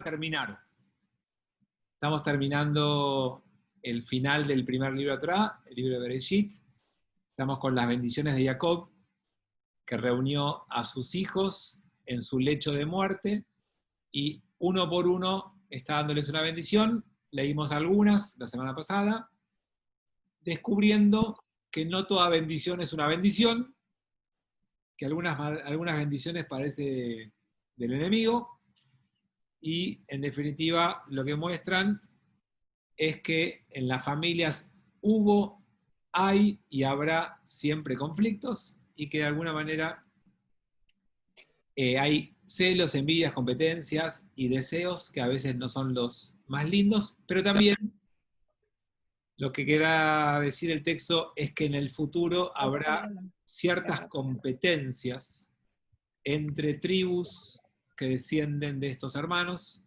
terminar. Estamos terminando el final del primer libro de Torá, el libro de Bereshit. Estamos con las bendiciones de Jacob, que reunió a sus hijos en su lecho de muerte, y uno por uno está dándoles una bendición. Leímos algunas la semana pasada, descubriendo que no toda bendición es una bendición, que algunas bendiciones parecen del enemigo, y en definitiva lo que muestran es que en las familias hubo, hay y habrá siempre conflictos, y que de alguna manera hay celos, envidias, competencias y deseos que a veces no son los más lindos, pero también lo que quiera decir el texto es que en el futuro habrá ciertas competencias entre tribus que descienden de estos hermanos,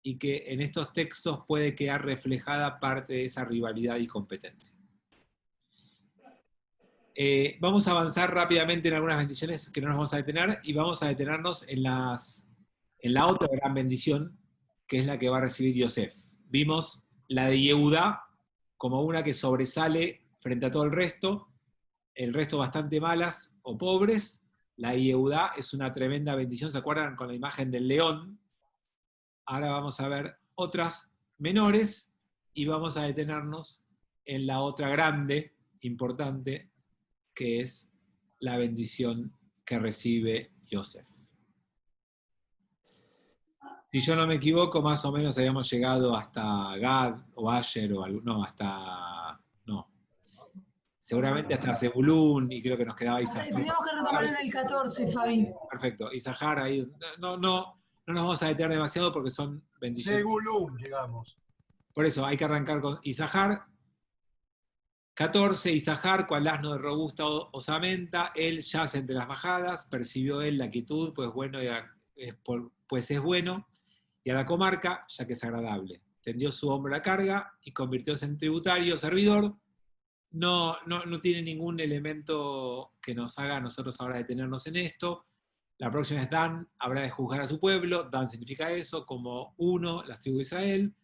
y que en estos textos puede quedar reflejada parte de esa rivalidad y competencia. Vamos a avanzar rápidamente en algunas bendiciones que no nos vamos a detener, y vamos a detenernos en la otra gran bendición, que es la que va a recibir Yosef. Vimos la de Yehudá como una que sobresale frente a todo el resto bastante malas o pobres. La de Yehudá es una tremenda bendición. ¿Se acuerdan con la imagen del león? Ahora vamos a ver otras menores, y vamos a detenernos en la otra grande, importante, que es la bendición que recibe Yosef. Si yo no me equivoco, más o menos habíamos llegado hasta Gad o Asher, seguramente hasta Zebulún, y creo que nos quedaba Isahar. Tenemos que retomar en el 14, Fabi. Perfecto, Isahar ahí. No nos vamos a detener demasiado porque son bendiciones. Zebulún llegamos. Por eso hay que arrancar con Isahar. 14, Isahar, cual asno de robusta osamenta, él yace entre las majadas, percibió él la quietud, pues es bueno, y a la comarca, ya que es agradable. Tendió su hombro a la carga y convirtióse en tributario, servidor. No tiene ningún elemento que nos haga a nosotros ahora detenernos en esto. La próxima es Dan, habrá de juzgar a su pueblo. Dan significa eso, como uno, las tribus de Israel.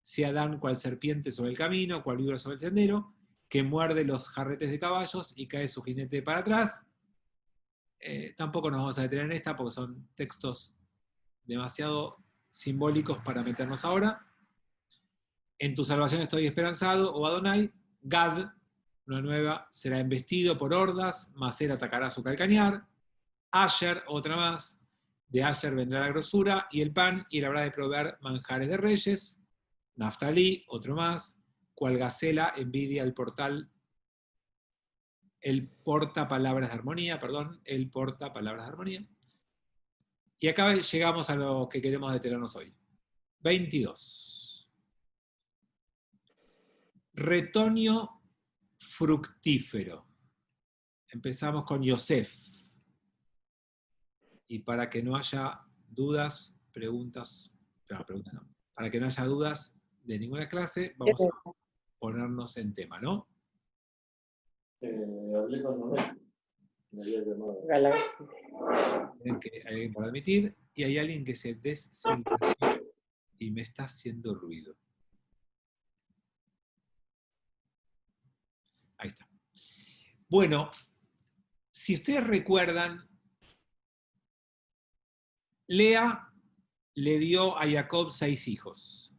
Sea Dan cual serpiente sobre el camino, cual víbora sobre el sendero, que muerde los jarretes de caballos y cae su jinete para atrás. Tampoco nos vamos a detener en esta porque son textos demasiado simbólicos para meternos ahora. En tu salvación estoy esperanzado, oh Adonai. Gad, una nueva, será embestido por hordas, Maser atacará su calcañar. Asher, otra más, de Asher vendrá la grosura y el pan, y él habrá de proveer manjares de reyes. Naftalí, otro más, cual gacela envidia el porta palabras de armonía, Y acá llegamos a lo que queremos detenernos hoy. 22. Retoño fructífero. Empezamos con Yosef. Y para que no haya dudas, para que no haya dudas de ninguna clase, vamos a ponernos en tema, ¿no? Hablé con Manuel. Me había llamado. Hay alguien por admitir, y hay alguien que se desincronizó y me está haciendo ruido. Ahí está. Bueno, si ustedes recuerdan, Lea le dio a Jacob 6 hijos.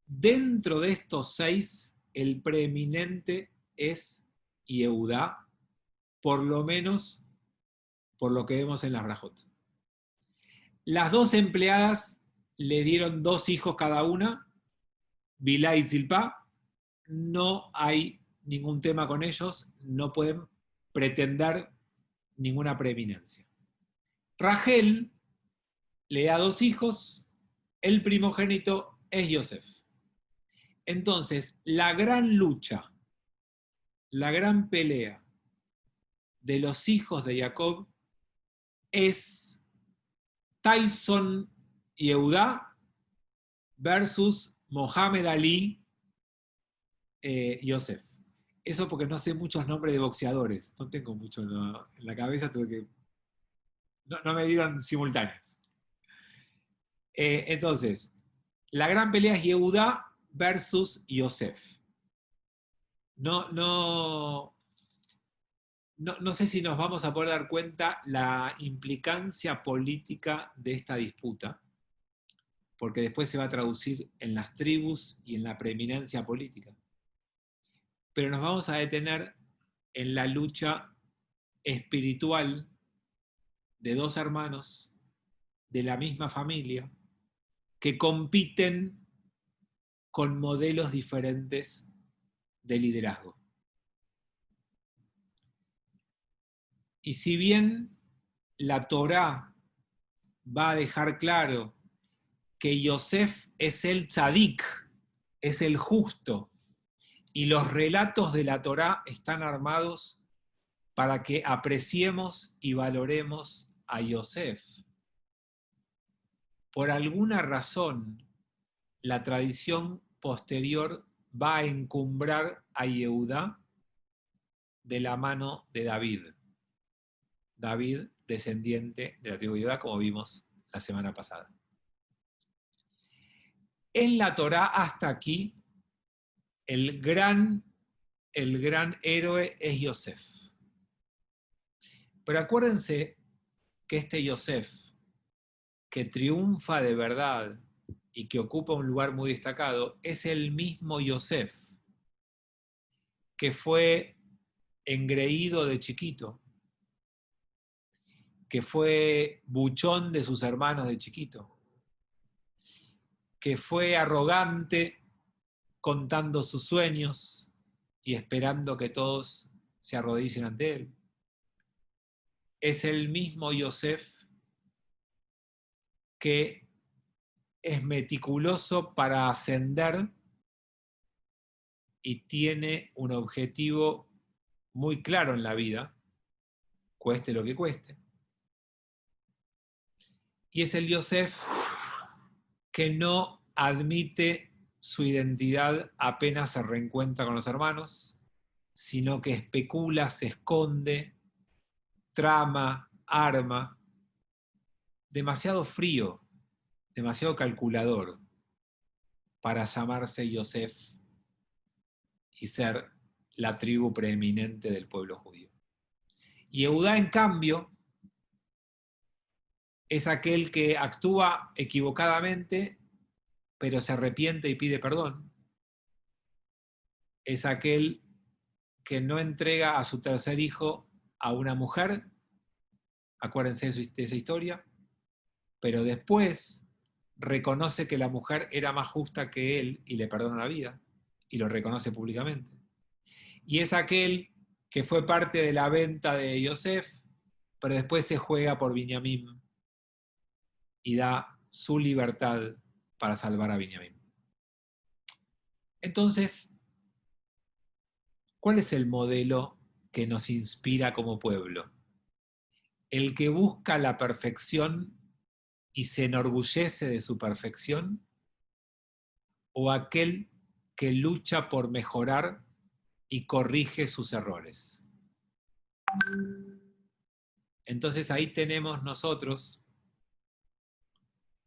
Dentro de estos 6, el preeminente es Yehudá, por lo menos por lo que vemos en las Brajot. Las 2 empleadas le dieron 2 hijos cada una, Bilá y Zilpá. No hay ningún tema con ellos, no pueden pretender ninguna preeminencia. Rachel le da 2 hijos, el primogénito es Yosef. Entonces, la gran lucha, la gran pelea de los hijos de Jacob es Tyson Yehudá versus Mohamed Ali Yosef. Eso porque no sé muchos nombres de boxeadores, no tengo mucho en la cabeza, tuve que... No me dieron simultáneos. Entonces, La gran pelea es Yehudá versus Yosef. No sé si nos vamos a poder dar cuenta la implicancia política de esta disputa, porque después se va a traducir en las tribus y en la preeminencia política. Pero nos vamos a detener en la lucha espiritual de dos hermanos de la misma familia que compiten con modelos diferentes de liderazgo. Y si bien la Torá va a dejar claro que Yosef es el tzadik, es el justo, y los relatos de la Torá están armados para que apreciemos y valoremos a Yosef. Por alguna razón, la tradición posterior va a encumbrar a Yehudá de la mano de David. David, descendiente de la tribu de Judá, como vimos la semana pasada. En la Torá, hasta aquí, el gran héroe es Yosef. Pero acuérdense que este Yosef, que triunfa de verdad y que ocupa un lugar muy destacado, es el mismo Yosef que fue engreído de chiquito, que fue buchón de sus hermanos de chiquito, que fue arrogante contando sus sueños y esperando que todos se arrodillen ante él. Es el mismo Yosef que es meticuloso para ascender y tiene un objetivo muy claro en la vida, cueste lo que cueste. Y es el Yosef que no admite su identidad apenas se reencuentra con los hermanos, sino que especula, se esconde, trama, arma, demasiado frío, demasiado calculador para llamarse Yosef y ser la tribu preeminente del pueblo judío. Y Yehudá, en cambio, es aquel que actúa equivocadamente, pero se arrepiente y pide perdón. Es aquel que no entrega a su tercer hijo a una mujer, acuérdense de esa historia, pero después reconoce que la mujer era más justa que él y le perdona la vida, y lo reconoce públicamente. Y es aquel que fue parte de la venta de Yosef, pero después se juega por Binyamín y da su libertad para salvar a Binyamín. Entonces, ¿cuál es el modelo que nos inspira como pueblo? ¿El que busca la perfección y se enorgullece de su perfección? ¿O aquel que lucha por mejorar y corrige sus errores? Entonces ahí tenemos nosotros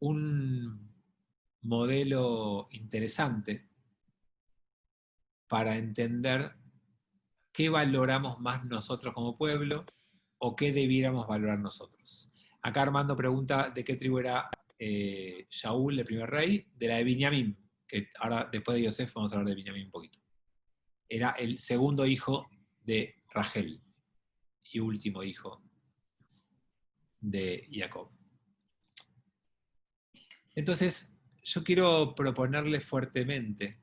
un modelo interesante para entender qué valoramos más nosotros como pueblo o qué debiéramos valorar nosotros. Acá Armando pregunta de qué tribu era Shaul, el primer rey, de la de Binyamín, que ahora después de Yosef vamos a hablar de Binyamín un poquito. Era el segundo hijo de Rachel y último hijo de Jacob. Entonces, yo quiero proponerle fuertemente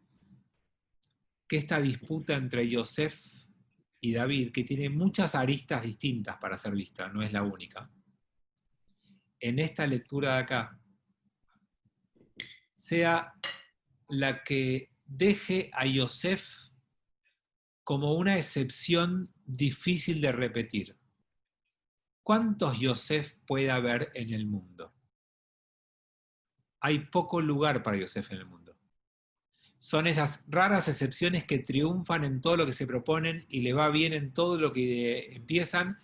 que esta disputa entre Yosef y David, que tiene muchas aristas distintas para ser vista, no es la única, en esta lectura de acá, sea la que deje a Yosef como una excepción difícil de repetir. ¿Cuántos Yosef puede haber en el mundo? Hay poco lugar para Yosef en el mundo. Son esas raras excepciones que triunfan en todo lo que se proponen y le va bien en todo lo que empiezan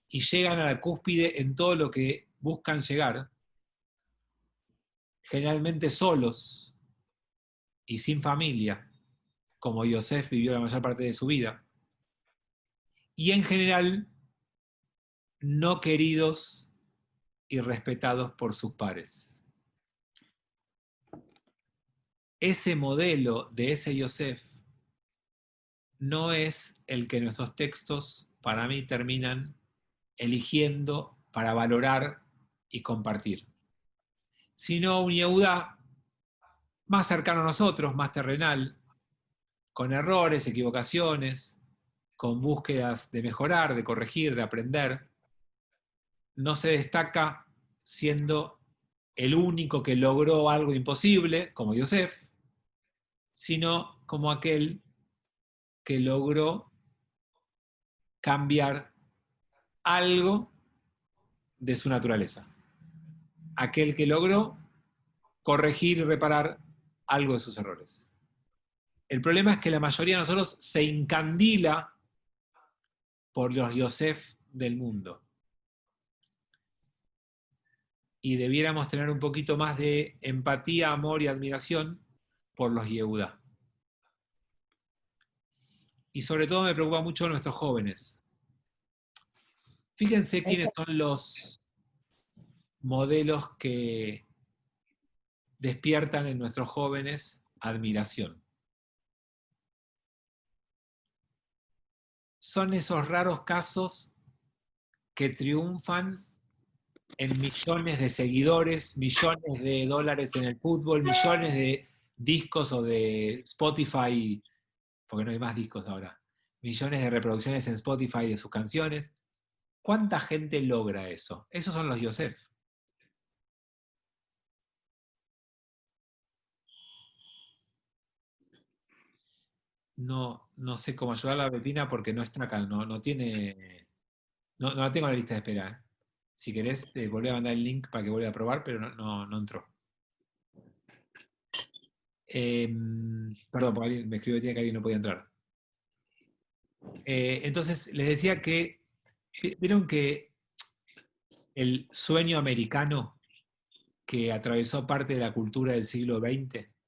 y llegan a la cúspide en todo lo que buscan llegar, generalmente solos, y sin familia, como Yosef vivió la mayor parte de su vida, y en general no queridos y respetados por sus pares. Ese modelo de ese Yosef no es el que nuestros textos, para mí, terminan eligiendo para valorar y compartir, sino un Yehudá más cercano a nosotros, más terrenal, con errores, equivocaciones, con búsquedas de mejorar, de corregir, de aprender. No se destaca siendo el único que logró algo imposible, como Yosef, sino como aquel que logró cambiar algo de su naturaleza. Aquel que logró corregir y reparar algo de sus errores. El problema es que la mayoría de nosotros se encandila por los Yosef del mundo. Y debiéramos tener un poquito más de empatía, amor y admiración por los Yehudá. Y sobre todo me preocupa mucho nuestros jóvenes. Fíjense quiénes son los modelos que despiertan en nuestros jóvenes admiración. Son esos raros casos que triunfan en millones de seguidores, millones de dólares en el fútbol, millones de discos o de Spotify, porque no hay más discos ahora, millones de reproducciones en Spotify de sus canciones. ¿Cuánta gente logra eso? Esos son los Yosef. No sé cómo ayudar a la Betina porque no está acá, no la tengo en la lista de espera. ¿Eh? Si querés, volví a mandar el link para que vuelva a probar, pero no entró. Perdón, porque alguien me escribió que alguien no podía entrar. Entonces, les decía que, vieron que el sueño americano que atravesó parte de la cultura del siglo XX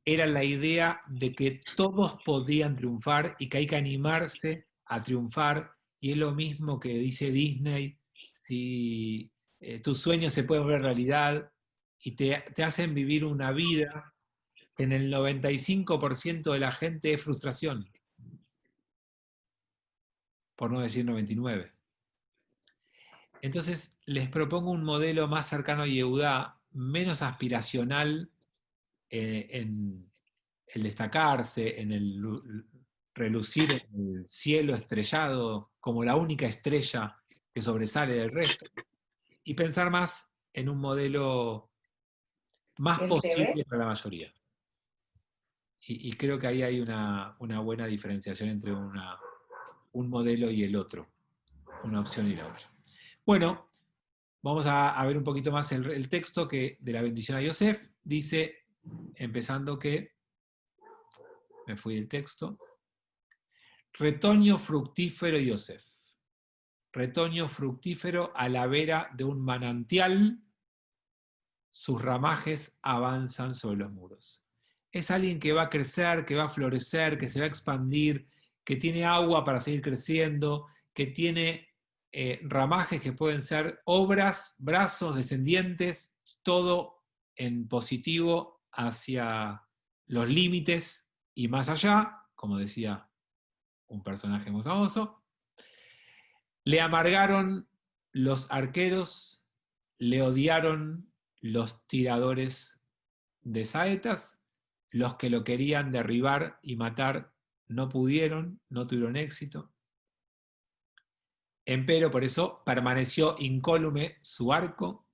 era la idea de que todos podían triunfar y que hay que animarse a triunfar, y es lo mismo que dice Disney, si tus sueños se pueden ver realidad y te hacen vivir una vida que en el 95% de la gente es frustración, por no decir 99%. Entonces les propongo un modelo más cercano a Yehudá, menos aspiracional en el destacarse, en el relucir en el cielo estrellado como la única estrella que sobresale del resto, y pensar más en un modelo más posible para la mayoría. Y creo que ahí hay una buena diferenciación entre un modelo y el otro, una opción y la otra. Bueno, vamos a ver un poquito más el texto que de la bendición a Yosef. Dice, empezando que, me fui del texto, retoño fructífero Yosef. Retoño fructífero a la vera de un manantial, sus ramajes avanzan sobre los muros. Es alguien que va a crecer, que va a florecer, que se va a expandir, que tiene agua para seguir creciendo, que tiene ramajes que pueden ser obras, brazos, descendientes, todo en positivo hacia los límites y más allá, como decía un personaje muy famoso. Le amargaron los arqueros, le odiaron los tiradores de saetas, los que lo querían derribar y matar no pudieron, no tuvieron éxito. Empero, por eso, permaneció incólume su arco,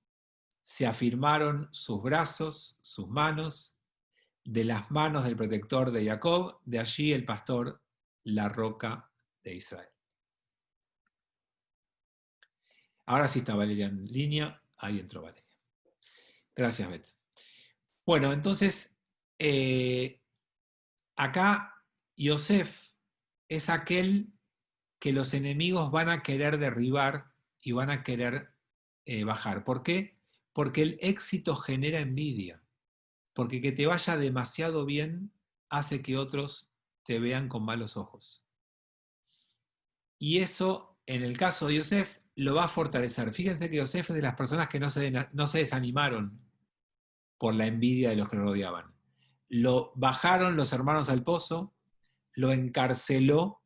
se afirmaron sus brazos, sus manos, de las manos del protector de Jacob, de allí el pastor, la roca de Israel. Ahora sí está Valeria en línea, ahí entró Valeria. Gracias, Beth. Bueno, entonces, acá Yosef es aquel que los enemigos van a querer derribar y van a querer bajar. ¿Por qué? Porque el éxito genera envidia. porque que te vaya demasiado bien hace que otros te vean con malos ojos. Y eso, en el caso de Yosef, lo va a fortalecer. Fíjense que Yosef es de las personas que no se desanimaron por la envidia de los que lo rodeaban. Lo bajaron los hermanos al pozo, lo encarceló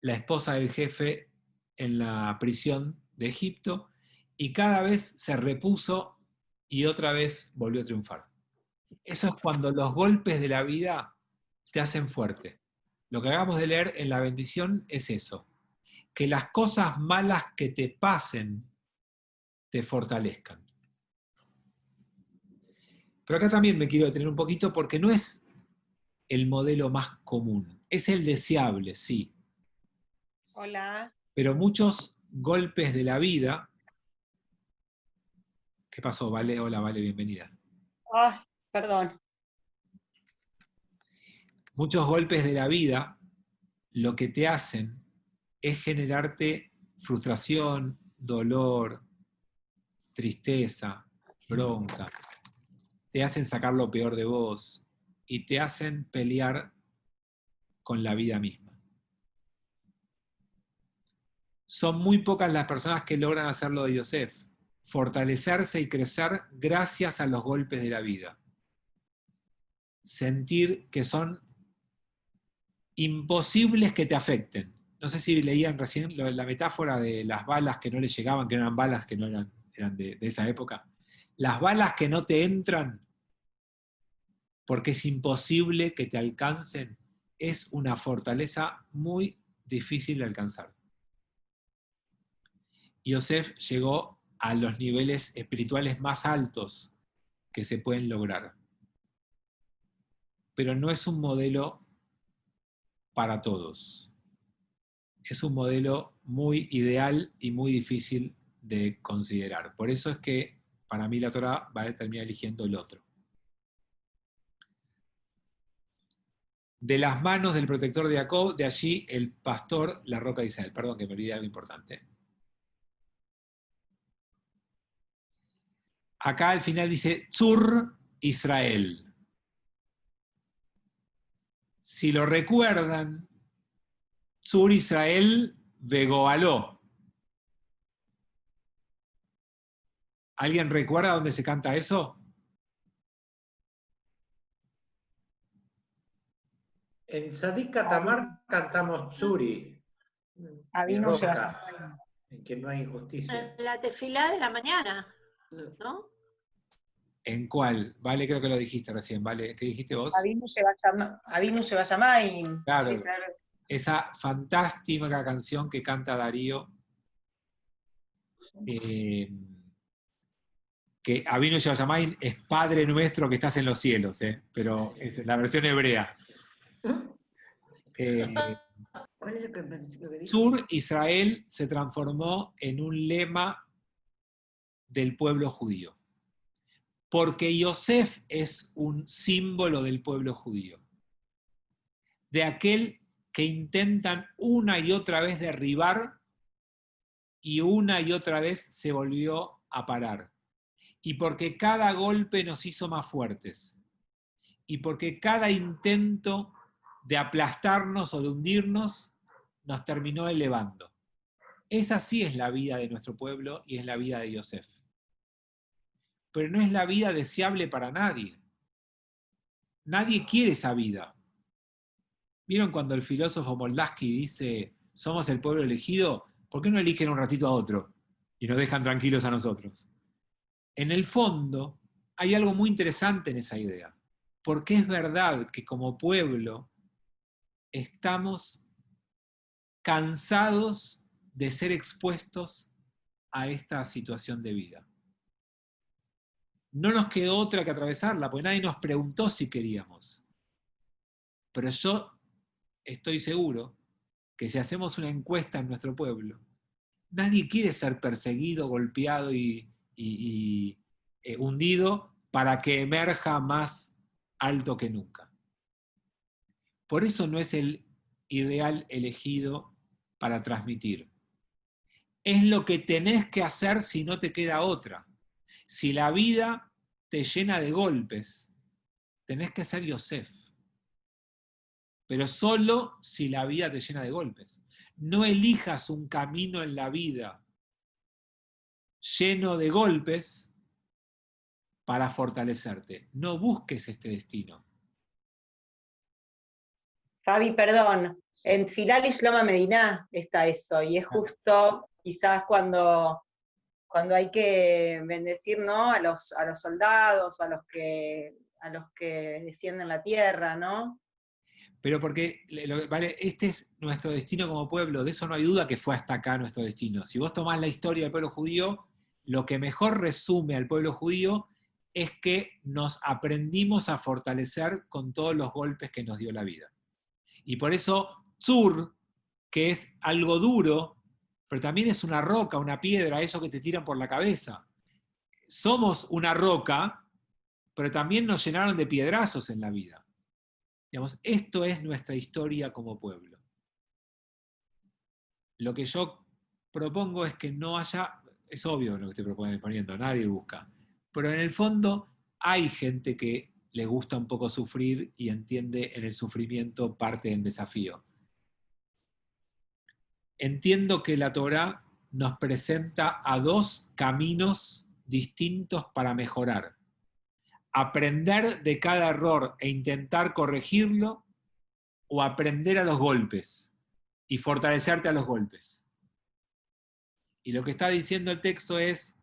la esposa del jefe en la prisión de Egipto, y cada vez se repuso y otra vez volvió a triunfar. Eso es cuando los golpes de la vida te hacen fuerte. Lo que acabamos de leer en la bendición es eso, que las cosas malas que te pasen te fortalezcan. Pero acá también me quiero detener un poquito porque no es el modelo más común, es el deseable, sí. Hola. Pero muchos golpes de la vida... ¿Qué pasó, Vale? Hola, Vale, bienvenida. Ay, perdón. Muchos golpes de la vida lo que te hacen es generarte frustración, dolor, tristeza, bronca. Te hacen sacar lo peor de vos y te hacen pelear con la vida misma. Son muy pocas las personas que logran hacer lo de Yosef, fortalecerse y crecer gracias a los golpes de la vida. Sentir que son imposibles que te afecten. No sé si leían recién la metáfora de las balas que no le llegaban, que no eran balas, que no eran de esa época. Las balas que no te entran porque es imposible que te alcancen, es una fortaleza muy difícil de alcanzar. Yosef llegó a los niveles espirituales más altos que se pueden lograr. Pero no es un modelo para todos. Es un modelo muy ideal y muy difícil de considerar. Por eso es que para mí la Torá va a terminar eligiendo el otro. De las manos del protector de Jacob, de allí el pastor, la roca de Israel. Perdón, que me olvidé algo importante. Acá al final dice Tzur Israel. Si lo recuerdan, Tzur Israel Begoaló. ¿Alguien recuerda dónde se canta eso? En Sadik Katamar cantamos Tsuri, mi Avinu roca, Shebashamaim. en que no hay injusticia. En la tefilá de la mañana, ¿no? ¿En cuál? Vale, creo que lo dijiste recién. Vale, ¿qué dijiste vos? Avinu Shebashamaim. Claro, Sí, claro. esa fantástica canción que canta Darío, que Avinu Shebashamaim es Padre nuestro que estás en los cielos, pero es la versión hebrea. ¿Cuál es lo que dijo? Sur Israel se transformó en un lema del pueblo judío, porque Yosef es un símbolo del pueblo judío, de aquel que intentan una y otra vez derribar y una y otra vez se volvió a parar. Y porque cada golpe nos hizo más fuertes. Y porque cada intento de aplastarnos o de hundirnos nos terminó elevando. Esa sí es la vida de nuestro pueblo y es la vida de Yosef. Pero no es la vida deseable para nadie. Nadie quiere esa vida. ¿Vieron cuando el filósofo Moldavsky dice, somos el pueblo elegido? ¿Por qué no eligen un ratito a otro y nos dejan tranquilos a nosotros? En el fondo, hay algo muy interesante en esa idea, porque es verdad que como pueblo estamos cansados de ser expuestos a esta situación de vida. No nos quedó otra que atravesarla, porque nadie nos preguntó si queríamos. Pero yo estoy seguro que si hacemos una encuesta en nuestro pueblo, nadie quiere ser perseguido, golpeado y hundido para que emerja más alto que nunca. Por eso no es el ideal elegido para transmitir. Es lo que tenés que hacer si no te queda otra. Si la vida te llena de golpes, tenés que ser Yosef. Pero solo si la vida te llena de golpes. No elijas un camino en la vida lleno de golpes para fortalecerte. No busques este destino. Fabi, perdón, en Filal y Shloma Medina está eso, y es justo quizás cuando hay que bendecir, ¿no? a los soldados, a los que defienden la tierra, ¿no? Pero porque, vale, este es nuestro destino como pueblo, de eso no hay duda que fue hasta acá nuestro destino. Si vos tomás la historia del pueblo judío, lo que mejor resume al pueblo judío es que nos aprendimos a fortalecer con todos los golpes que nos dio la vida. Y por eso Tzur, que es algo duro, pero también es una roca, una piedra, eso que te tiran por la cabeza. Somos una roca, pero también nos llenaron de piedrazos en la vida. Digamos, esto es nuestra historia como pueblo. Lo que yo propongo es que no haya, es obvio lo que estoy proponiendo, nadie busca, pero en el fondo hay gente que le gusta un poco sufrir y entiende en el sufrimiento parte del desafío. Entiendo que la Torá nos presenta a dos caminos distintos para mejorar. Aprender de cada error e intentar corregirlo, o aprender a los golpes y fortalecerte a los golpes. Y lo que está diciendo el texto es,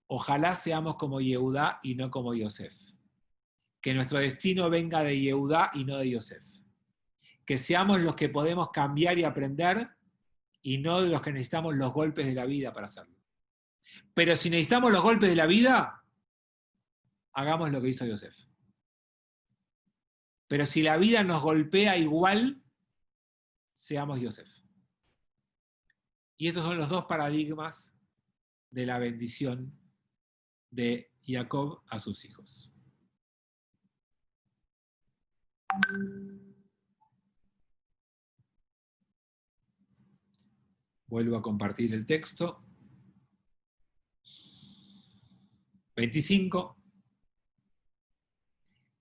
ojalá seamos como Yehudá y no como Yosef. Que nuestro destino venga de Yehudá y no de Yosef. Que seamos los que podemos cambiar y aprender y no de los que necesitamos los golpes de la vida para hacerlo. Pero si necesitamos los golpes de la vida, hagamos lo que hizo Yosef. Pero si la vida nos golpea igual, seamos Yosef. Y estos son los dos paradigmas de la bendición de Jacob a sus hijos. Vuelvo a compartir el texto. 25.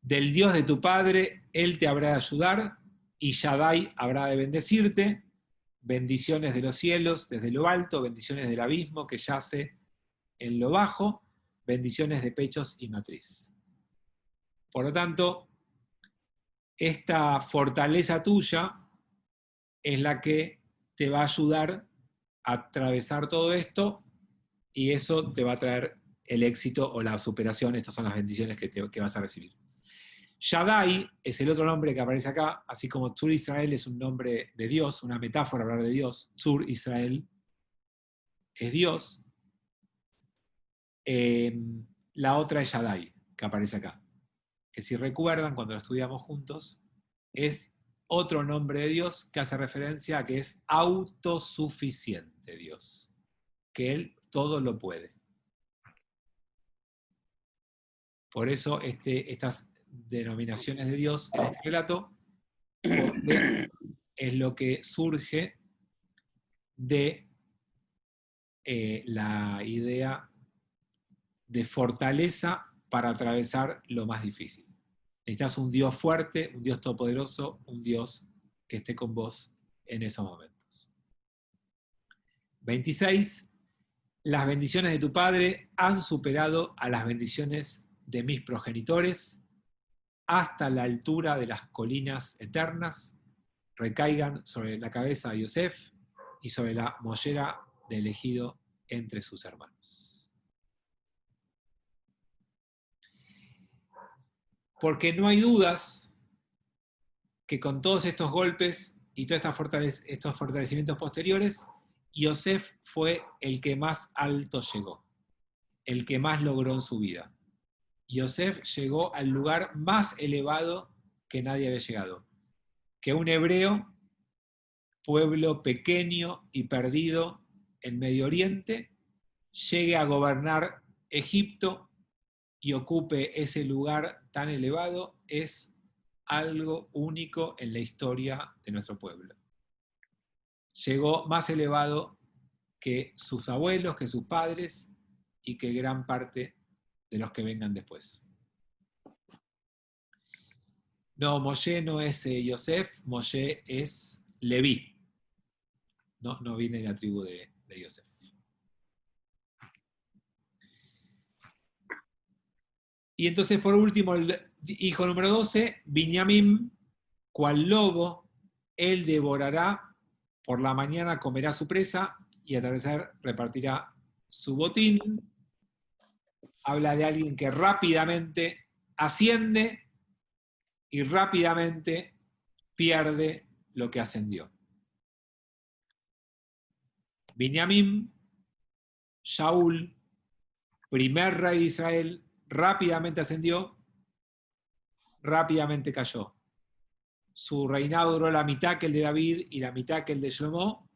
Del Dios de tu Padre, Él te habrá de ayudar, y Shaddai habrá de bendecirte. Bendiciones de los cielos desde lo alto, bendiciones del abismo que yace en lo bajo, bendiciones de pechos y matriz. Por lo tanto, esta fortaleza tuya es la que te va a ayudar a atravesar todo esto, y eso te va a traer el éxito o la superación. Estas son las bendiciones que vas a recibir. Shaddai es el otro nombre que aparece acá, así como Tzur Israel es un nombre de Dios, una metáfora hablar de Dios. Tzur Israel es Dios. La otra es Shaddai, que aparece acá. Que si recuerdan, cuando lo estudiamos juntos, es otro nombre de Dios que hace referencia a que es autosuficiente Dios, que Él todo lo puede. Por eso estas denominaciones de Dios en este relato es lo que surge de la idea de fortaleza para atravesar lo más difícil. Necesitas un Dios fuerte, un Dios todopoderoso, un Dios que esté con vos en esos momentos. 26. Las bendiciones de tu Padre han superado a las bendiciones de mis progenitores hasta la altura de las colinas eternas, recaigan sobre la cabeza de Yosef y sobre la mollera de elegido entre sus hermanos. Porque no hay dudas que con todos estos golpes y todos estos fortalecimientos posteriores, Yosef fue el que más alto llegó, el que más logró en su vida. Yosef llegó al lugar más elevado que nadie había llegado. Que un hebreo, pueblo pequeño y perdido en Medio Oriente, llegue a gobernar Egipto y ocupe ese lugar tan elevado, es algo único en la historia de nuestro pueblo. Llegó más elevado que sus abuelos, que sus padres y que gran parte de los que vengan después. No, Moshe no es Yosef, Moshe es Leví. No viene de la tribu de Yosef. Y entonces, por último, el hijo número 12, Binyamin, cual lobo, él devorará, por la mañana comerá su presa y al atardecer repartirá su botín. Habla de alguien que rápidamente asciende y rápidamente pierde lo que ascendió. Binyamin, Shaul, primer rey de Israel, rápidamente ascendió, rápidamente cayó. Su reinado duró la mitad que el de David y la mitad que el de Shlomo,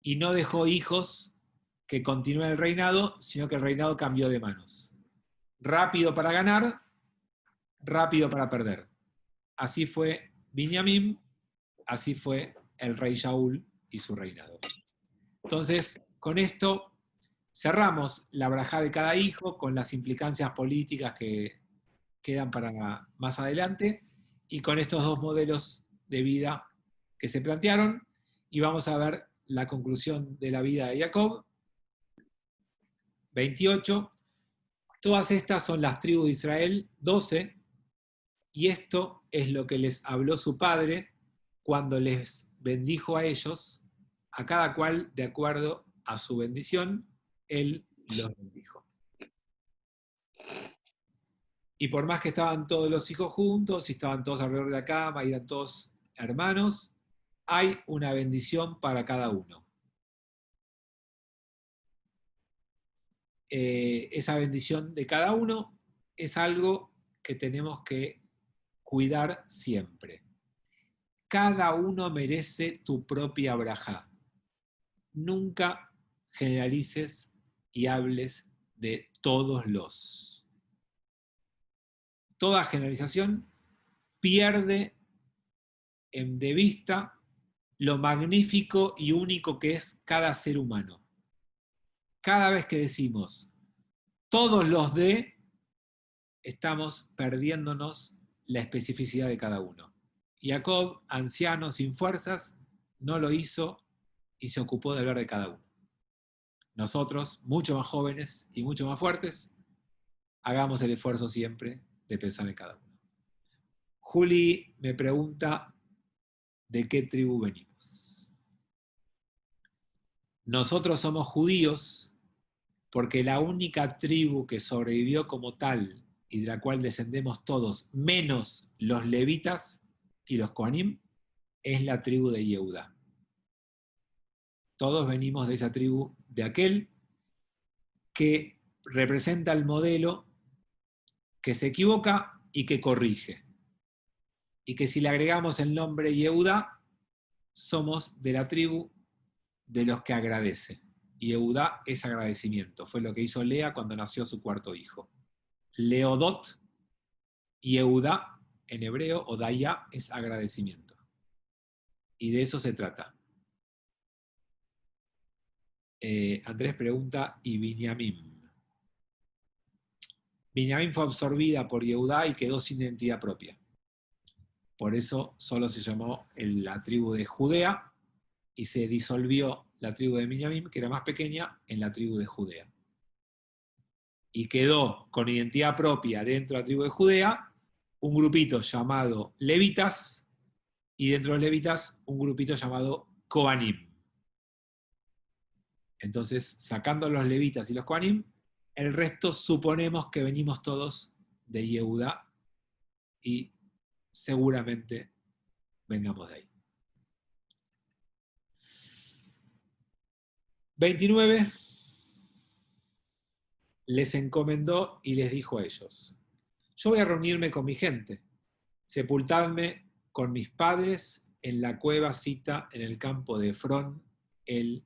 y no dejó hijos que continúen el reinado, sino que el reinado cambió de manos. Rápido para ganar, rápido para perder. Así fue Binyamin, así fue el rey Shaul y su reinado. Entonces, con esto cerramos la brajá de cada hijo con las implicancias políticas que quedan para más adelante y con estos dos modelos de vida que se plantearon, y vamos a ver la conclusión de la vida de Jacob. 28. Todas estas son las tribus de Israel, 12, y esto es lo que les habló su padre cuando les bendijo a ellos, a cada cual de acuerdo a su bendición, él los bendijo. Y por más que estaban todos los hijos juntos, y estaban todos alrededor de la cama, y eran todos hermanos, hay una bendición para cada uno. Esa bendición de cada uno es algo que tenemos que cuidar siempre. Cada uno merece tu propia brajá. Nunca generalices y hables de todos los. Toda generalización pierde de vista lo magnífico y único que es cada ser humano. Cada vez que decimos todos los de, estamos perdiéndonos la especificidad de cada uno. Jacob, anciano sin fuerzas, no lo hizo y se ocupó de hablar de cada uno. Nosotros, mucho más jóvenes y mucho más fuertes, hagamos el esfuerzo siempre de pensar en cada uno. Juli me pregunta de qué tribu venimos. Nosotros somos judíos porque la única tribu que sobrevivió como tal y de la cual descendemos todos, menos los levitas y los Kohanim, es la tribu de Yehudá. Todos venimos de esa tribu, de aquel que representa el modelo que se equivoca y que corrige. Y que si le agregamos el nombre Yehudá, somos de la tribu de los que agradece. Yehudá es agradecimiento. Fue lo que hizo Lea cuando nació su cuarto hijo. Leodot, Yehudá, en hebreo, Odaya, es agradecimiento. Y de eso se trata. Andrés pregunta, ¿y Binyamin? Binyamin fue absorbida por Yehudá y quedó sin identidad propia. Por eso solo se llamó la tribu de Judea y se disolvió la tribu de Binyamin, que era más pequeña, en la tribu de Judea. Y quedó con identidad propia dentro de la tribu de Judea un grupito llamado Levitas y dentro de los Levitas un grupito llamado Kohanim. Entonces, sacando los Levitas y los Kohanim, el resto suponemos que venimos todos de Yehudá y seguramente vengamos de ahí. 29. Les encomendó y les dijo a ellos: yo voy a reunirme con mi gente, sepultadme con mis padres en la cueva Sita en el campo de Efrón el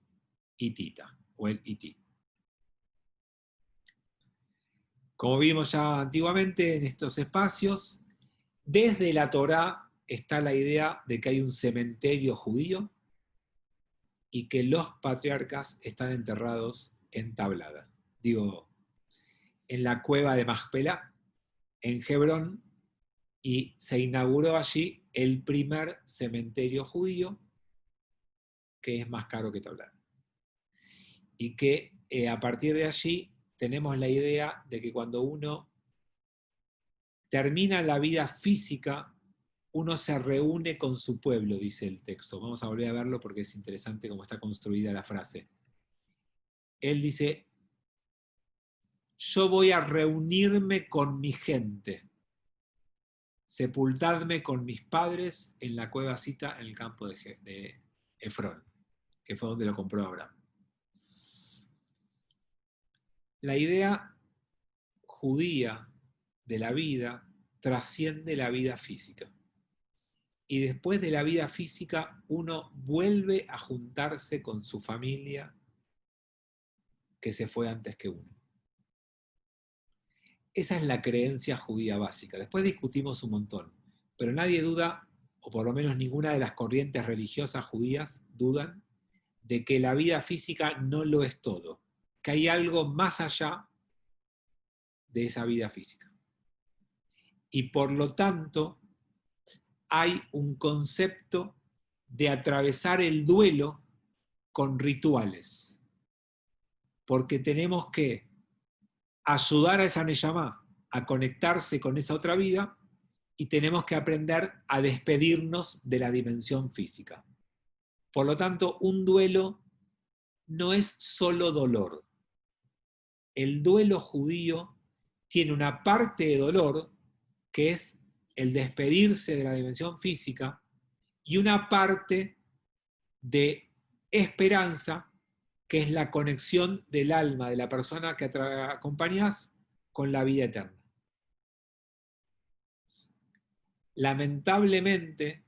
Hitita, o el Hití. Como vimos ya antiguamente en estos espacios, desde la Torá está la idea de que hay un cementerio judío y que los patriarcas están enterrados en Tablada. Digo, en la cueva de Machpelah, en Hebrón y se inauguró allí el primer cementerio judío, que es más caro que Tablada. Y que a partir de allí tenemos la idea de que cuando uno termina la vida física, uno se reúne con su pueblo, dice el texto. Vamos a volver a verlo porque es interesante cómo está construida la frase. Él dice, yo voy a reunirme con mi gente, sepultadme con mis padres en la cueva Sita en el campo de Efrón, que fue donde lo compró Abraham. La idea judía de la vida trasciende la vida física. Y después de la vida física, uno vuelve a juntarse con su familia que se fue antes que uno. Esa es la creencia judía básica. Después discutimos un montón, pero nadie duda, o por lo menos ninguna de las corrientes religiosas judías dudan, de que la vida física no lo es todo, que hay algo más allá de esa vida física. Y por lo tanto, hay un concepto de atravesar el duelo con rituales, porque tenemos que ayudar a esa Neyamá a conectarse con esa otra vida y tenemos que aprender a despedirnos de la dimensión física. Por lo tanto, un duelo no es solo dolor. El duelo judío tiene una parte de dolor que es el despedirse de la dimensión física y una parte de esperanza que es la conexión del alma de la persona que acompañas con la vida eterna. Lamentablemente,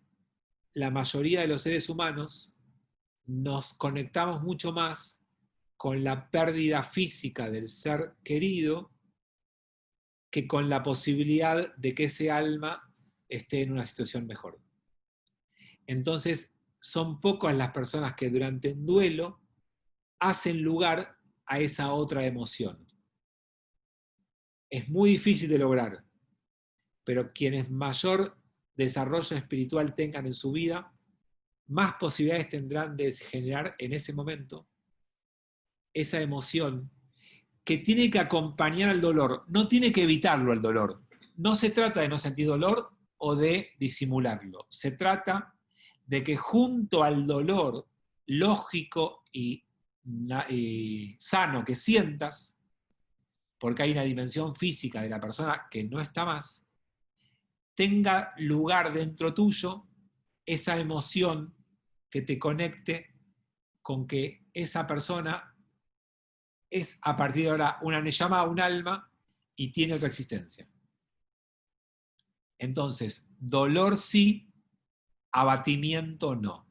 la mayoría de los seres humanos nos conectamos mucho más con la pérdida física del ser querido que con la posibilidad de que ese alma esté en una situación mejor. Entonces, son pocas las personas que durante un duelo hacen lugar a esa otra emoción. Es muy difícil de lograr, pero quienes mayor desarrollo espiritual tengan en su vida, más posibilidades tendrán de generar en ese momento esa emoción que tiene que acompañar al dolor, no tiene que evitarlo al dolor. No se trata de no sentir dolor o de disimularlo, se trata de que junto al dolor lógico y sano que sientas, porque hay una dimensión física de la persona que no está más, tenga lugar dentro tuyo esa emoción que te conecte con que esa persona es a partir de ahora una neyama, un alma, y tiene otra existencia. Entonces, dolor sí, abatimiento no.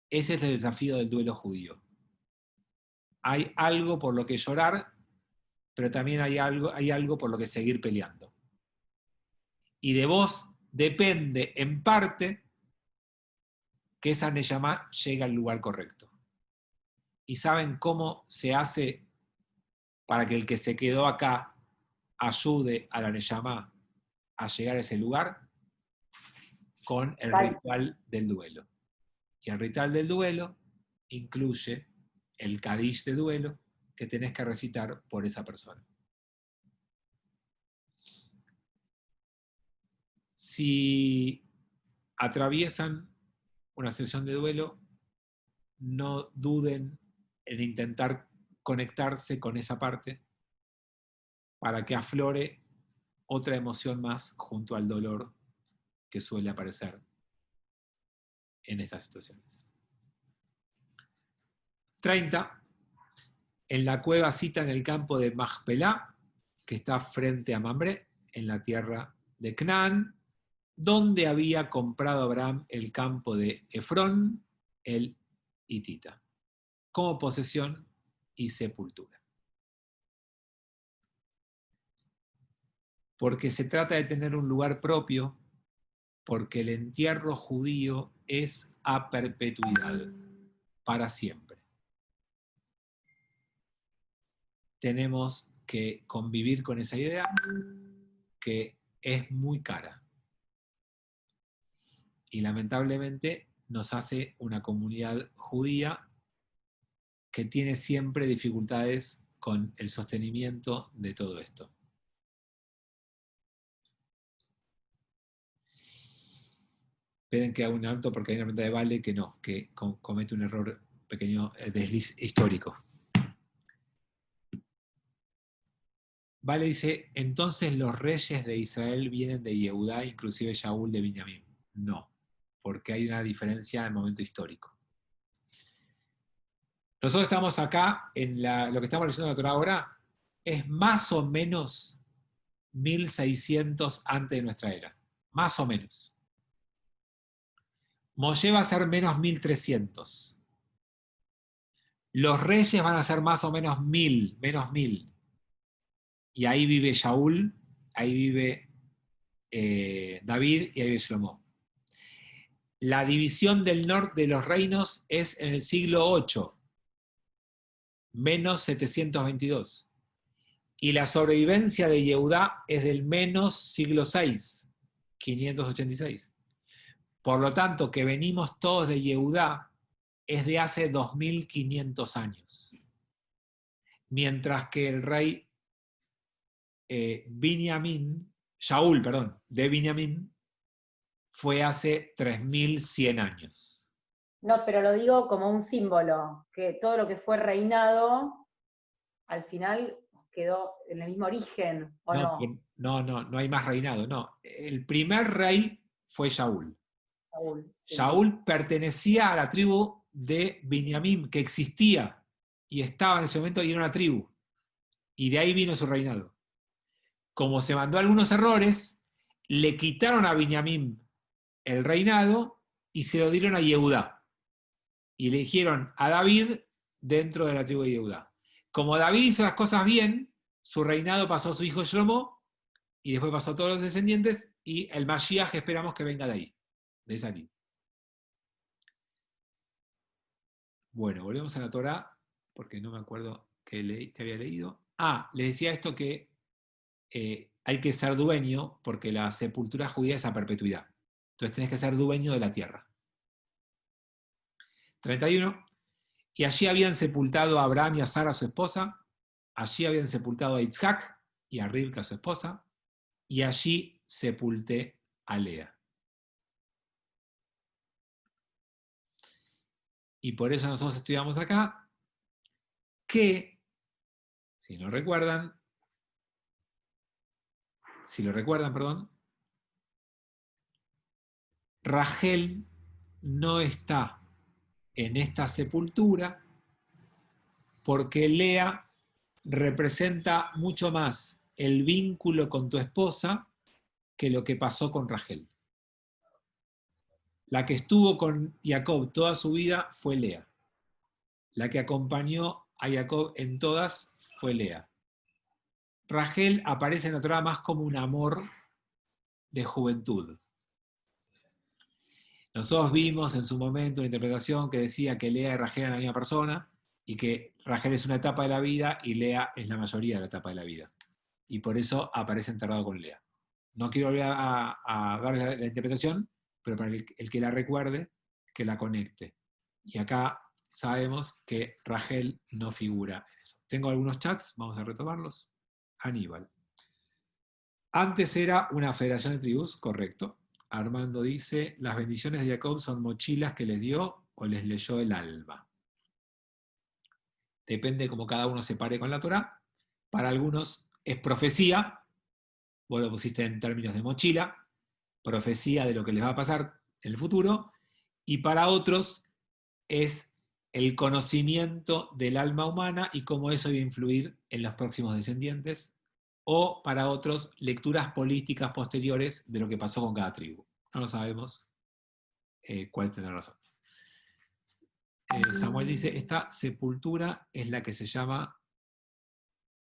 Ese es el desafío del duelo judío. Hay algo por lo que llorar, pero también hay algo por lo que seguir peleando. Y de vos depende, en parte, que esa neyama llegue al lugar correcto. ¿Y saben cómo se hace para que el que se quedó acá ayude a la neyama a llegar a ese lugar? Con el ritual del duelo. Y el ritual del duelo incluye el Kadish de duelo que tenés que recitar por esa persona. Si atraviesan una sesión de duelo, no duden en intentar conectarse con esa parte para que aflore otra emoción más junto al dolor que suele aparecer en estas situaciones. 30. En la cueva Sita en el campo de Majpelá, que está frente a Mamre, en la tierra de Canaán, donde había comprado Abraham el campo de Efrón, el hitita, como posesión y sepultura. Porque se trata de tener un lugar propio, porque el entierro judío es a perpetuidad, para siempre. Tenemos que convivir con esa idea, que es muy cara. Y lamentablemente nos hace una comunidad judía que tiene siempre dificultades con el sostenimiento de todo esto. Esperen que haga un alto porque hay una pregunta de Vale que no, que comete un error, pequeño desliz histórico. Vale dice, entonces los reyes de Israel vienen de Yehudá, inclusive Shaul de Binyamin. No, porque hay una diferencia en el momento histórico. Nosotros estamos acá, lo que estamos leyendo en la Torá ahora, es más o menos 1600 antes de nuestra era. Más o menos. Moshe va a ser menos 1300. Los reyes van a ser más o menos 1000, menos 1000. Y ahí vive Shaul, ahí vive David y ahí vive Shlomo. La división del norte de los reinos es en el siglo VIII, menos 722. Y la sobrevivencia de Yehudá es del menos siglo VI, 586. Por lo tanto, que venimos todos de Yehudá es de hace 2500 años. Mientras que el rey Shaul, de Binyamin, fue hace 3100 años. No, pero lo digo como un símbolo, que todo lo que fue reinado, al final quedó en el mismo origen, ¿o no? No hay más reinado, no. El primer rey fue Shaul. Sí. Shaul pertenecía a la tribu de Binyamin, que existía y estaba en ese momento y era una tribu. Y de ahí vino su reinado. Como se mandó algunos errores, le quitaron a Binyamin el reinado y se lo dieron a Yehudá. Y le eligieron a David dentro de la tribu de Yehudá. Como David hizo las cosas bien, su reinado pasó a su hijo Shlomo, y después pasó a todos los descendientes, y el Mashiach esperamos que venga de ahí, de esa línea. Bueno, volvemos a la Torá, porque no me acuerdo que había leído. Les decía esto que hay que ser dueño, porque la sepultura judía es a perpetuidad. Entonces tenés que ser dueño de la tierra. 31. Y allí habían sepultado a Abraham y a Sara, su esposa. Allí habían sepultado a Isaac y a Ribka, su esposa. Y allí sepulté a Lea. Y por eso nosotros estudiamos acá que, si lo recuerdan, Rachel no está en esta sepultura porque Lea representa mucho más el vínculo con tu esposa que lo que pasó con Rachel. La que estuvo con Jacob toda su vida fue Lea. La que acompañó a Jacob en todas fue Lea. Rachel aparece en la Torá más como un amor de juventud. Nosotros vimos en su momento una interpretación que decía que Lea y Rachel eran la misma persona y que Rachel es una etapa de la vida y Lea es la mayoría de la etapa de la vida. Y por eso aparece enterrado con Lea. No quiero volver a dar la interpretación, pero para el que la recuerde, que la conecte. Y acá sabemos que Rachel no figura en eso. Tengo algunos chats, vamos a retomarlos. Aníbal. Antes era una federación de tribus, correcto. Armando dice, las bendiciones de Jacob son mochilas que les dio o les leyó el alma. Depende de cómo cada uno se pare con la Torá. Para algunos es profecía, vos lo pusiste en términos de mochila, profecía de lo que les va a pasar en el futuro, y para otros es el conocimiento del alma humana y cómo eso iba a influir en los próximos descendientes, o para otros, lecturas políticas posteriores de lo que pasó con cada tribu. No lo sabemos cuál tiene razón. Samuel dice, esta sepultura es la que se llama,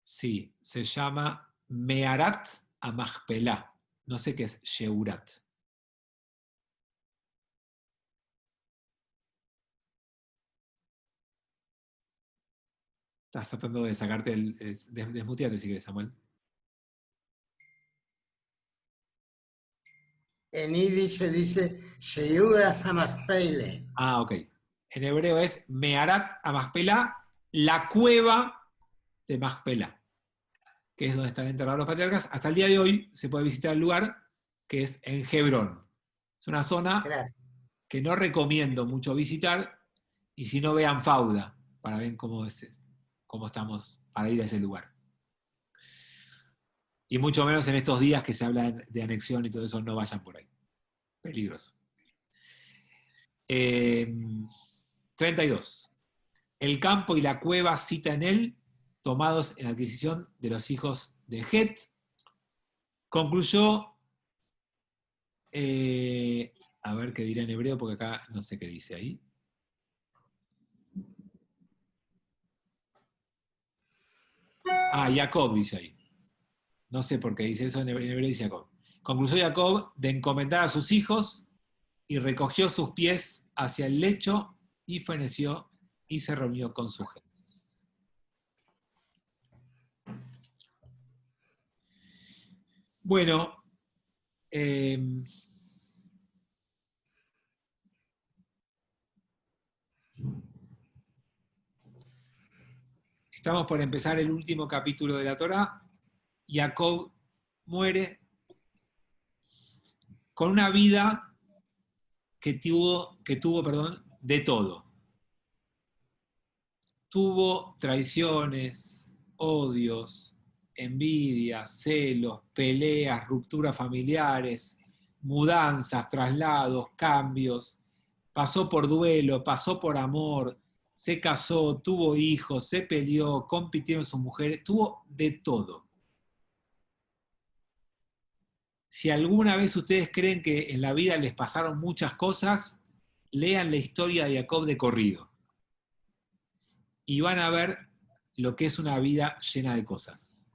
sí, se llama Meharat Amachpelah. No sé qué es Sheurat. Estás tratando de sacarte desmuteate si quieres, Samuel. en Yiddish se dice Sheyudas Hamaspeile. Ah, ok. En hebreo es Meharat Amaspelá, la cueva de Maspelá, que es donde están enterrados los patriarcas. Hasta el día de hoy se puede visitar el lugar, que es en Hebrón. Es una zona Gracias. que no recomiendo mucho visitar, y si no, vean Fauda, para ver cómo estamos para ir a ese lugar. Y mucho menos en estos días que se habla de anexión y todo eso, no vayan por ahí. Peligroso. 32. El campo y la cueva cita en él, tomados en adquisición de los hijos de Het. Concluyó, a ver qué dirá en hebreo, porque acá no sé qué dice ahí. Ah, Jacob dice ahí. No sé por qué dice eso, en hebreo dice Jacob. Concluyó Jacob de encomendar a sus hijos y recogió sus pies hacia el lecho y feneció y se reunió con sus gentes. Bueno, estamos por empezar el último capítulo de la Torá. Jacob muere con una vida que tuvo, de todo. Tuvo traiciones, odios, envidias, celos, peleas, rupturas familiares, mudanzas, traslados, cambios. Pasó por duelo, pasó por amor, se casó, tuvo hijos, se peleó, compitieron sus mujeres, tuvo de todo. Si alguna vez ustedes creen que en la vida les pasaron muchas cosas, lean la historia de Jacob de corrido. Y van a ver lo que es una vida llena de cosas.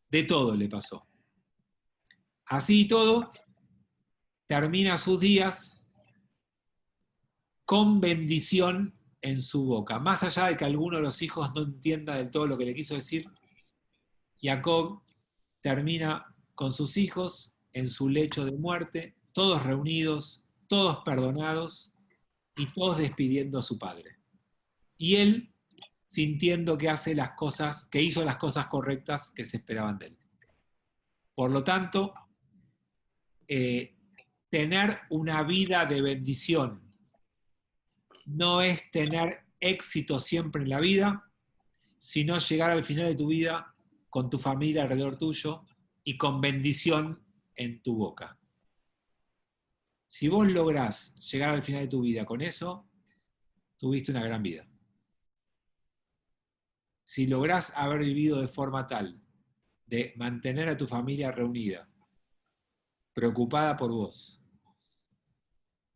De todo le pasó. Así y todo, termina sus días con bendición en su boca. Más allá de que alguno de los hijos no entienda del todo lo que le quiso decir, Jacob termina con sus hijos en su lecho de muerte, todos reunidos, todos perdonados y todos despidiendo a su padre. Y él sintiendo que hizo las cosas correctas que se esperaban de él. Por lo tanto, tener una vida de bendición no es tener éxito siempre en la vida, sino llegar al final de tu vida con tu familia alrededor tuyo y con bendición en tu boca. Si vos lográs llegar al final de tu vida con eso, tuviste una gran vida. Si lográs haber vivido de forma tal de mantener a tu familia reunida, preocupada por vos,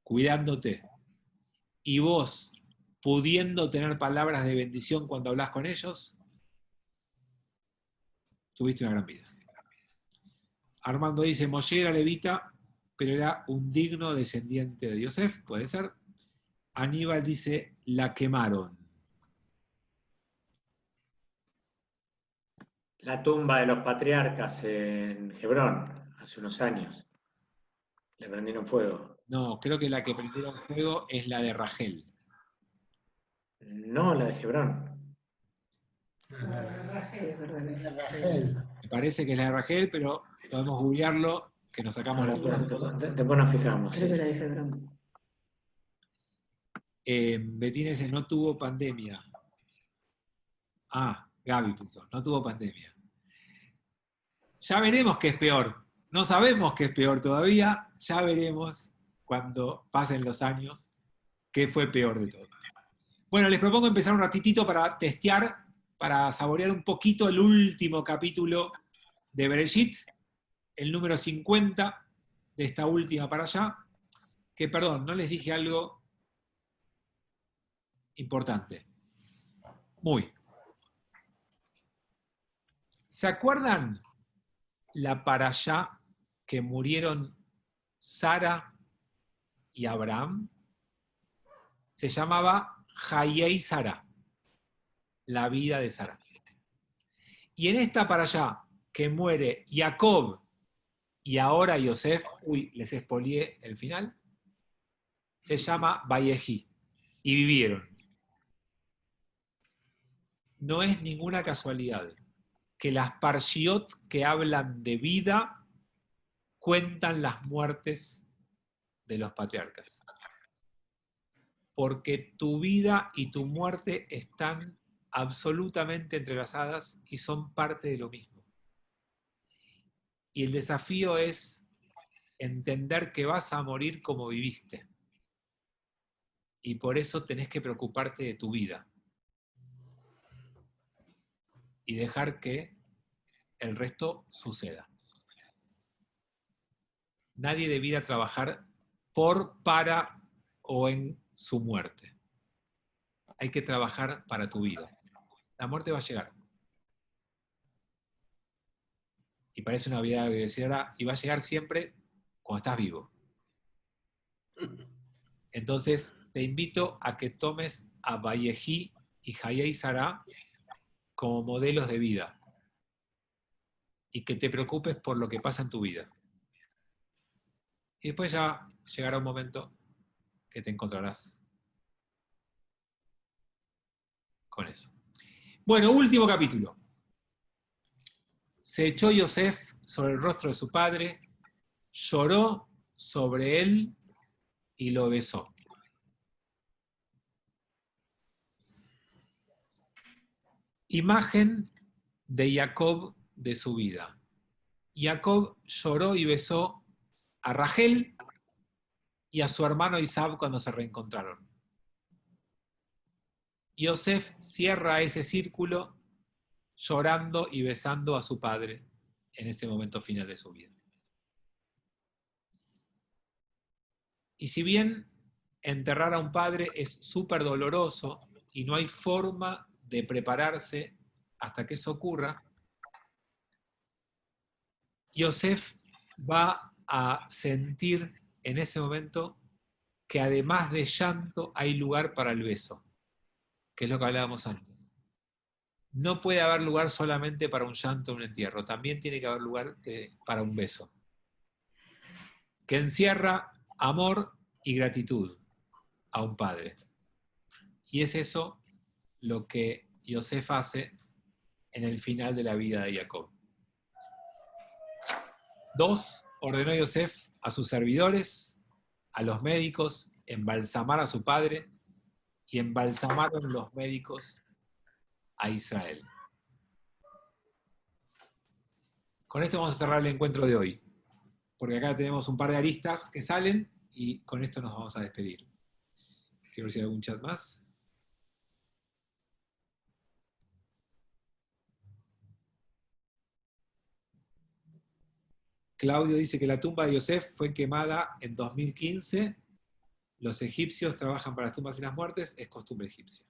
cuidándote, y vos pudiendo tener palabras de bendición cuando hablas con ellos, tuviste una gran vida. Armando dice, Moshe era levita, pero era un digno descendiente de Yosef, puede ser. Aníbal dice, la quemaron. La tumba de los patriarcas en Hebrón, hace unos años. Le prendieron fuego. No, creo que la que prendieron fuego es la de Rachel. No, la de Hebrón. Rachel. Me parece que es la de Rachel, pero podemos googlearlo, que nos sacamos la duda. Después nos fijamos. Creo que la Sí. de Hebrón. Betín dice, no tuvo pandemia. Ah, Gaby puso, no tuvo pandemia. Ya veremos qué es peor. No sabemos qué es peor todavía. Ya veremos cuando pasen los años qué fue peor de todo. Bueno, les propongo empezar un ratitito para testear, para saborear un poquito el último capítulo de Bereshit, el número 50 de esta última para allá, que perdón, no les dije algo importante. ¿Se acuerdan la parashá que murieron Sara y Abraham? Se llamaba Hayei Sara, la vida de Sara. Y en esta parashá que muere Jacob y ahora Yosef, les expolié el final, se llama Vayehi, y vivieron. No es ninguna casualidad que las parshiot que hablan de vida cuentan las muertes de los patriarcas. Porque tu vida y tu muerte están absolutamente entrelazadas y son parte de lo mismo. Y el desafío es entender que vas a morir como viviste. Y por eso tenés que preocuparte de tu vida. Y dejar que el resto suceda. Nadie debiera trabajar por, para o en su muerte. Hay que trabajar para tu vida. La muerte va a llegar. Y parece una vida que decir ahora, y va a llegar siempre cuando estás vivo. Entonces, te invito a que tomes a Vayehi y Hayei Sará como modelos de vida. Y que te preocupes por lo que pasa en tu vida. Y después ya llegará un momento que te encontrarás con eso. Bueno, último capítulo. Se echó Yosef sobre el rostro de su padre, lloró sobre él y lo besó. Imagen de Jacob de su vida. Jacob lloró y besó a Rachel y a su hermano Isab cuando se reencontraron. Yosef cierra ese círculo llorando y besando a su padre en ese momento final de su vida. Y si bien enterrar a un padre es súper doloroso y no hay forma de prepararse hasta que eso ocurra, Yosef va a sentir en ese momento que además de llanto hay lugar para el beso, que es lo que hablábamos antes. No puede haber lugar solamente para un llanto o un entierro, también tiene que haber lugar para un beso, que encierra amor y gratitud a un padre. Y es eso lo que Yosef hace en el final de la vida de Jacob. 2. Ordenó Yosef a sus servidores, a los médicos, embalsamar a su padre, y embalsamaron los médicos a Israel. Con esto vamos a cerrar el encuentro de hoy, porque acá tenemos un par de aristas que salen y con esto nos vamos a despedir. Quiero ver si hay algún chat más. Claudio dice que la tumba de Yosef fue quemada en 2015. Los egipcios trabajan para las tumbas y las muertes, es costumbre egipcia.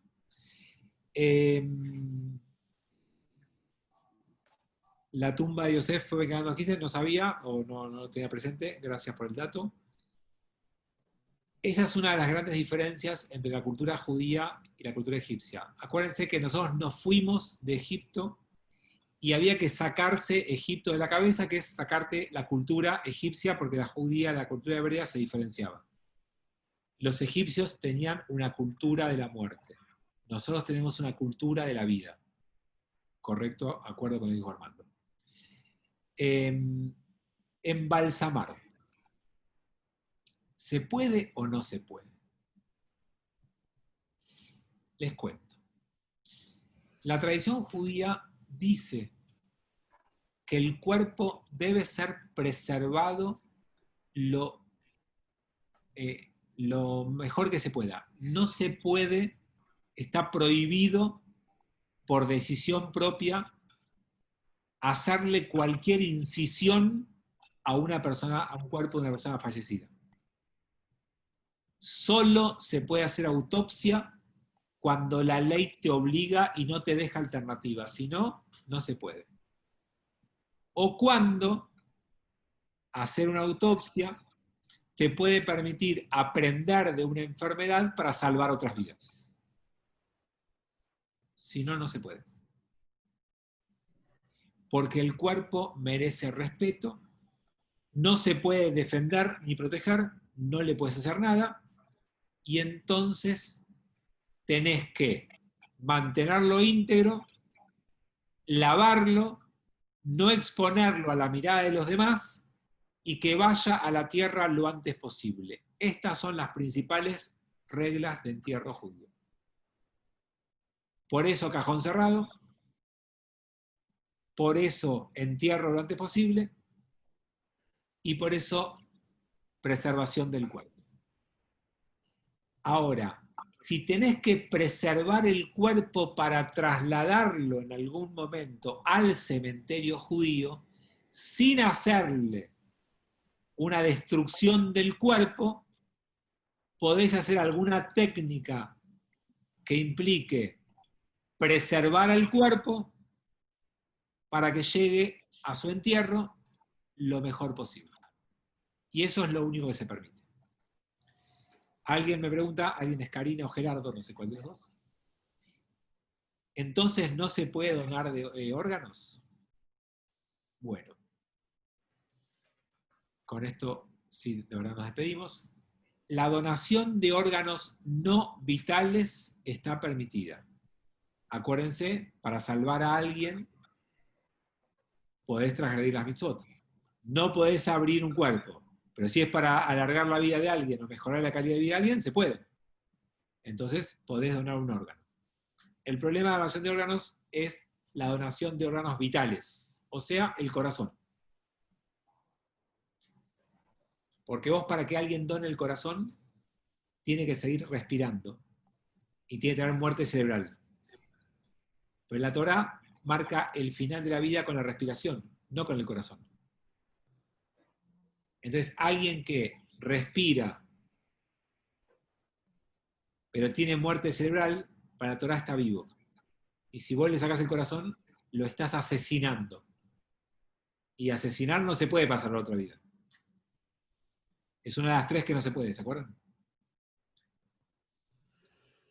La tumba de Yosef fue quemada en 2015, no sabía o no lo tenía presente, gracias por el dato. Esa es una de las grandes diferencias entre la cultura judía y la cultura egipcia. Acuérdense que nosotros nos fuimos de Egipto y había que sacarse Egipto de la cabeza, que es sacarte la cultura egipcia, porque la judía, la cultura hebrea se diferenciaba. Los egipcios tenían una cultura de la muerte. Nosotros tenemos una cultura de la vida. Correcto, acuerdo con lo que dijo Armando. Embalsamar. ¿Se puede o no se puede? Les cuento. La tradición judía dice que el cuerpo debe ser preservado lo mejor que se pueda. No se puede, está prohibido por decisión propia hacerle cualquier incisión a una persona, a un cuerpo de una persona fallecida. Solo se puede hacer autopsia cuando la ley te obliga y no te deja alternativa, si no, no se puede. O cuando hacer una autopsia te puede permitir aprender de una enfermedad para salvar otras vidas. Si no, no se puede. Porque el cuerpo merece respeto no se puede defender ni proteger, no le puedes hacer nada, y entonces tenés que mantenerlo íntegro, lavarlo, no exponerlo a la mirada de los demás y que vaya a la tierra lo antes posible. Estas son las principales reglas de entierro judío. Por eso cajón cerrado, por eso entierro lo antes posible y por eso preservación del cuerpo. Ahora, si tenés que preservar el cuerpo para trasladarlo en algún momento al cementerio judío, sin hacerle una destrucción del cuerpo, podés hacer alguna técnica que implique preservar el cuerpo para que llegue a su entierro lo mejor posible. Y eso es lo único que se permite. Alguien me pregunta, alguien es Karina o Gerardo, no sé cuál de los dos. Entonces, ¿no se puede donar de órganos? Bueno, con esto sí, de verdad nos despedimos. La donación de órganos no vitales está permitida. Acuérdense, para salvar a alguien, podés transgredir las mitzvot. No podés abrir un cuerpo, pero si es para alargar la vida de alguien o mejorar la calidad de vida de alguien, se puede. Entonces, podés donar un órgano. El problema de la donación de órganos es la donación de órganos vitales, o sea, el corazón. Porque vos, para que alguien done el corazón, tiene que seguir respirando y tiene que tener muerte cerebral. Pero la Torá marca el final de la vida con la respiración, no con el corazón. Entonces, alguien que respira, pero tiene muerte cerebral, para la Torá está vivo. Y si vos le sacás el corazón, lo estás asesinando. Y asesinar no se puede pasar a la otra vida. Es una de las tres que no se puede, ¿se acuerdan?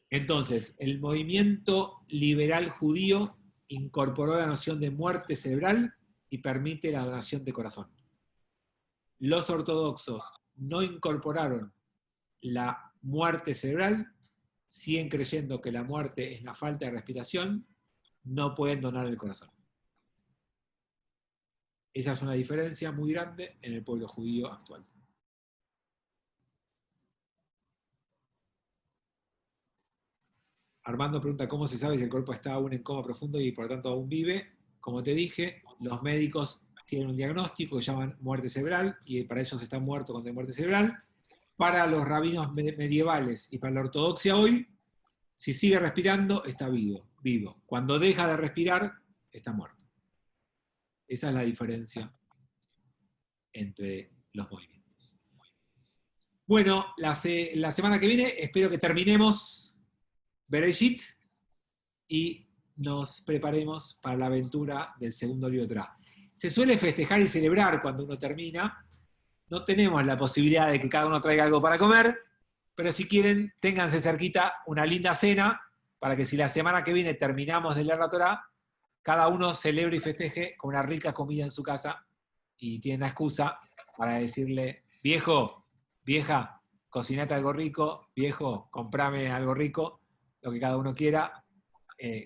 Entonces, el movimiento liberal judío incorporó la noción de muerte cerebral y permite la donación de corazón. Los ortodoxos no incorporaron la muerte cerebral, siguen creyendo que la muerte es la falta de respiración, no pueden donar el corazón. Esa es una diferencia muy grande en el pueblo judío actual. Armando pregunta cómo se sabe si el cuerpo está aún en coma profundo y por lo tanto aún vive. Como te dije, los médicos tienen un diagnóstico que llaman muerte cerebral y para ellos está muerto cuando hay muerte cerebral. Para los rabinos medievales y para la ortodoxia hoy, si sigue respirando, está vivo. Cuando deja de respirar, está muerto. Esa es la diferencia entre los movimientos. Bueno, la semana que viene espero que terminemos Bereshit y nos preparemos para la aventura del segundo libro de Torá. Se suele festejar y celebrar cuando uno termina. No tenemos la posibilidad de que cada uno traiga algo para comer, pero si quieren, ténganse cerquita una linda cena para que si la semana que viene terminamos de leer la Torá, cada uno celebre y festeje con una rica comida en su casa y tienen la excusa para decirle, viejo, vieja, cocinate algo rico, viejo, comprame algo rico, lo que cada uno quiera,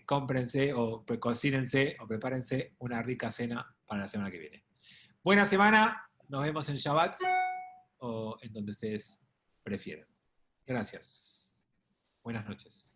cómprense o cocínense o prepárense una rica cena para la semana que viene. Buena semana, nos vemos en Shabbat o en donde ustedes prefieran. Gracias. Buenas noches.